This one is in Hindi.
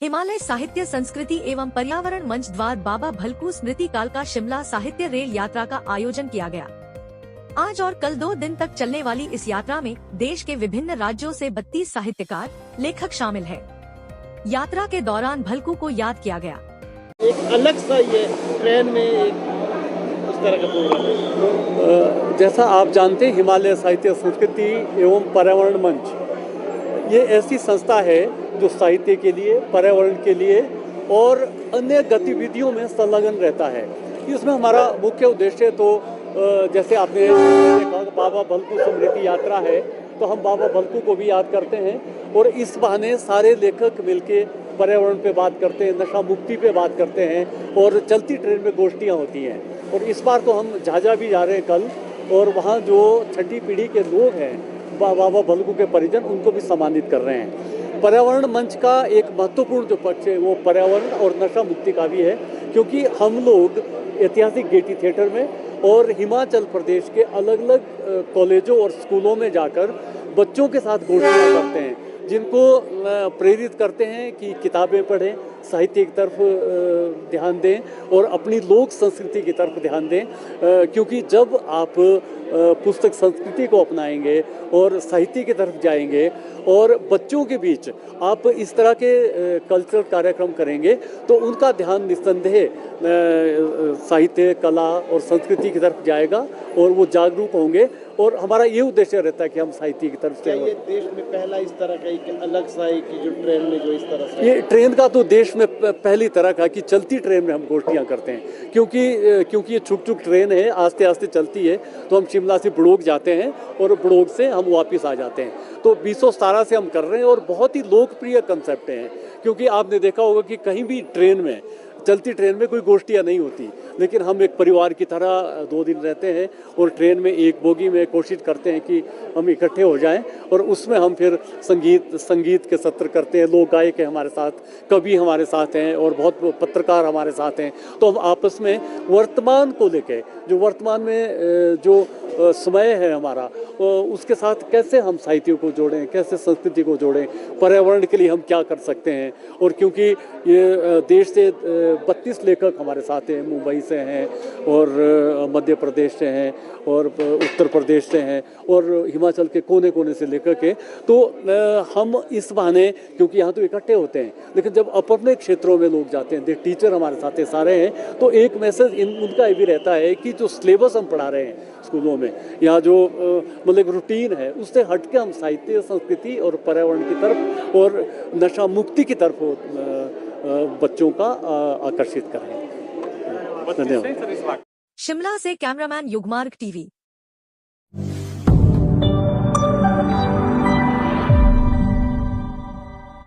हिमालय साहित्य संस्कृति एवं पर्यावरण मंच द्वारा बाबा भलकू स्मृति कालका शिमला साहित्य रेल यात्रा का आयोजन किया गया। आज और कल 2 दिन तक चलने वाली इस यात्रा में देश के विभिन्न राज्यों से 32 साहित्यकार लेखक शामिल है। यात्रा के दौरान भलकू को याद किया गया। एक अलग सा ये ट्रेन में एक उस तरह का प्रोग्राम है। जैसा आप जानते हैं, हिमालय साहित्य संस्कृति एवं पर्यावरण मंच ये ऐसी संस्था है जो साहित्य के लिए, पर्यावरण के लिए और अन्य गतिविधियों में संलग्न रहता है। इसमें हमारा मुख्य उद्देश्य तो जैसे आपने कहा बाबा भलकू स्मृति यात्रा है, तो हम बाबा भलकू को भी याद करते हैं और इस बहाने सारे लेखक मिलके पर्यावरण पे बात करते हैं, नशा मुक्ति पे बात करते हैं और चलती ट्रेन में गोष्ठियाँ होती हैं। और इस बार तो हम झाझा भी जा रहे हैं कल, और वहाँ जो छठी पीढ़ी के लोग हैं बाबा भलकू के परिजन, उनको भी सम्मानित कर रहे हैं। पर्यावरण मंच का एक महत्वपूर्ण जो पक्ष है वो पर्यावरण और नशा मुक्ति का भी है, क्योंकि हम लोग ऐतिहासिक गेटी थिएटर में और हिमाचल प्रदेश के अलग अलग कॉलेजों और स्कूलों में जाकर बच्चों के साथ गोष्ठियाँ करते हैं, जिनको प्रेरित करते हैं कि किताबें पढ़ें, साहित्य की तरफ ध्यान दें और अपनी लोक संस्कृति की तरफ ध्यान दें। क्योंकि जब आप पुस्तक संस्कृति को अपनाएंगे और साहित्य की तरफ जाएंगे और बच्चों के बीच आप इस तरह के कल्चरल कार्यक्रम करेंगे तो उनका ध्यान निस्संदेह साहित्य, कला और संस्कृति की तरफ जाएगा और वो जागरूक होंगे। और हमारा ये उद्देश्य रहता है कि हम साहित्य की तरफ से। ये देश में पहला इस तरह का एक अलग सा एक जो ट्रेन में जो इस तरह से ये ट्रेन का तो देश में पहली तरह का कि चलती ट्रेन में हम गोष्ठियाँ करते हैं, क्योंकि ये छुक छुक ट्रेन है, आस्ते आस्ते चलती है। तो हम शिमला से बड़ोग जाते हैं और बड़ोग से हम वापस आ जाते हैं। तो 2017 से हम कर रहे हैं और बहुत ही लोकप्रिय कंसेप्ट हैं, क्योंकि आपने देखा होगा कि कहीं भी ट्रेन में, चलती ट्रेन में कोई गोष्ठियाँ नहीं होती, लेकिन हम एक परिवार की तरह 2 दिन रहते हैं और ट्रेन में एक बोगी में कोशिश करते हैं कि हम इकट्ठे हो जाएं और उसमें हम फिर संगीत के सत्र करते हैं। लोक गायक हैं हमारे साथ, कवि हमारे साथ हैं और बहुत पत्रकार हमारे साथ हैं। तो हम आपस में वर्तमान को लेके, जो वर्तमान में जो समय है हमारा, उसके साथ कैसे हम साहित्य को जोड़ें, कैसे संस्कृति को जोड़ें, पर्यावरण के लिए हम क्या कर सकते हैं। और क्योंकि ये देश से 32 लेखक हमारे साथ हैं, मुंबई से हैं और मध्य प्रदेश से हैं और उत्तर प्रदेश से हैं और हिमाचल के कोने कोने से लेखक हैं। तो हम इस बहाने, क्योंकि यहाँ तो इकट्ठे होते हैं, लेकिन जब अपने क्षेत्रों में लोग जाते हैं, टीचर हमारे साथ सारे हैं, तो एक मैसेज उनका ये भी रहता है कि जो सिलेबस हम पढ़ा रहे हैं स्कूलों में, या जो मतलब रूटीन है, उससे हट के हम साहित्य, संस्कृति और पर्यावरण की तरफ और नशा मुक्ति की तरफ बच्चों का आकर्षित करें। धन्यवाद। शिमला से कैमरामैन युगमार्ग टीवी।